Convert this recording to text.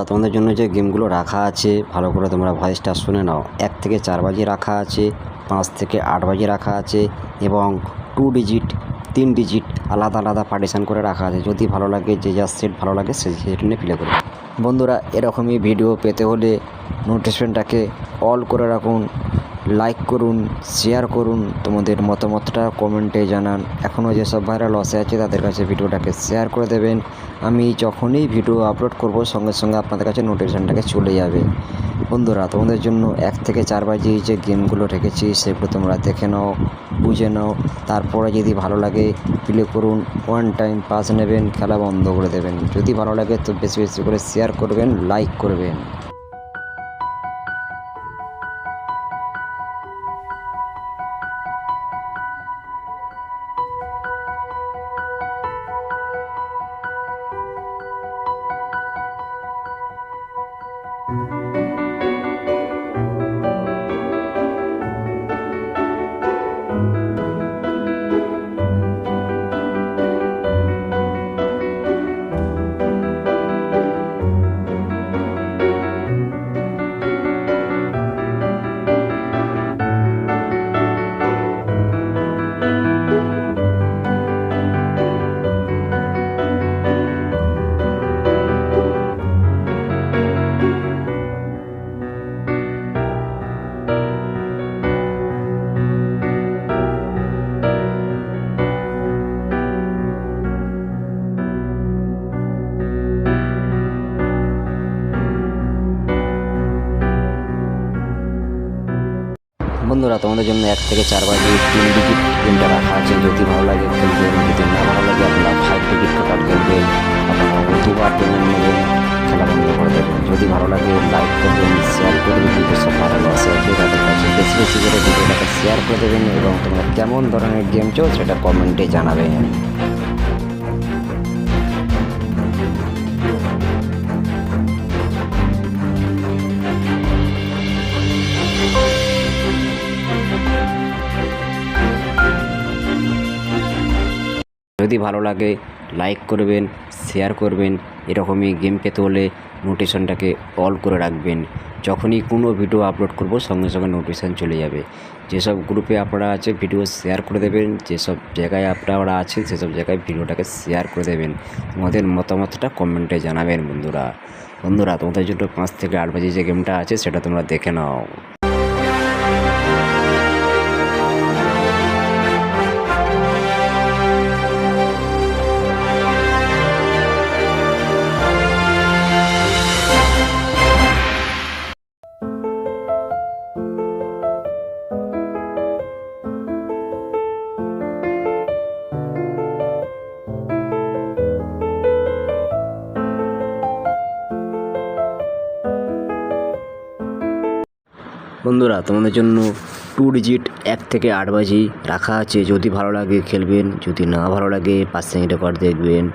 তোমাদের জন্য যে গেমগুলো রাখা আছে ভালো করে তোমরা ভয়েসটা শুনে নাও। 1 থেকে 4 বাজি রাখা আছে, 5 থেকে 8 বাজি রাখা আছে এবং 2 ডিজিট 3 ডিজিট আলাদা আলাদা পার্টিশান করে রাখা আছে। যদি ভালো লাগে যে যার সেট ভালো লাগে সে সেট নিয়ে প্লে করবে। বন্ধুরা এরকমই ভিডিও পেতে হলে নোটিফিকেশনটাকে অল করে রাখুন, লাইক করুন, শেয়ার করুন, তোমাদের মতামতটা কমেন্টে জানান। এখনও যেসব ভাইরা লসে আছে তাদের কাছে ভিডিওটাকে শেয়ার করে দেবেন। আমি যখনই ভিডিও আপলোড করব সঙ্গে সঙ্গে আপনাদের কাছে নোটিফিকেশনটাকে চলে যাবে। বন্ধুরা তোমাদের জন্য 1 থেকে 4 বাজি যে গেমগুলো রেখেছি সেগুলো তোমরা দেখে নাও, বুঝে নাও, তারপরে যদি ভালো লাগে প্লে করুন। 1 টাইম পাস নেবেন, খেলা বন্ধ করে দেবেন। যদি ভালো লাগে তো বেশি বেশি করে শেয়ার করবেন, লাইক করবেন। বন্ধুরা তোমাদের জন্য 1 থেকে 4 বাজি 3 ডিজিট গেমটা রাখা আছে। যদি ভালো লাগে খেলবেন, যদি না ভালো লাগে আপনারা 5 ডিজিট টোটাল খেলবেন। আপনারা 2বার পেমেন্ট নেবেন, খেলা বন্ধ করে দেবেন। যদি ভালো লাগে লাইক করবেন, শেয়ার করবেন। যেসব ভালো আছে তাদের কাছে বেশি বেশি করে ভিডিওটাকে শেয়ার করে দেবেন এবং তোমরা কেমন ধরনের গেম চাও সেটা কমেন্টে জানাবেন। যদি ভালো লাগে লাইক করবেন, শেয়ার করবেন। এরকমই গেম পেতে হলে নোটিফিকেশনটাকে অল করে রাখবেন। যখনই কোনো ভিডিও আপলোড করব সঙ্গে সঙ্গে নোটিফিকেশান চলে যাবে। যেসব গ্রুপে আপনারা আছে ভিডিও শেয়ার করে দেবেন, যেসব জায়গায় আপনারা আছেন সেসব জায়গায় ভিডিওটাকে শেয়ার করে দেবেন। তোমাদের মতামতটা কমেন্টে জানাবেন। বন্ধুরা তোমাদের জন্য 5 থেকে 8 বাজে যে গেমটা আছে সেটা তোমরা দেখে নাও। বন্ধুরা তোমাদের জন্য 2 ডিজিট 1 থেকে 8 বাজি রাখা আছে। যদি ভালো লাগে খেলবেন, যদি না ভালো লাগে 5 সেকেন্ড রেকর্ড দেখবেন।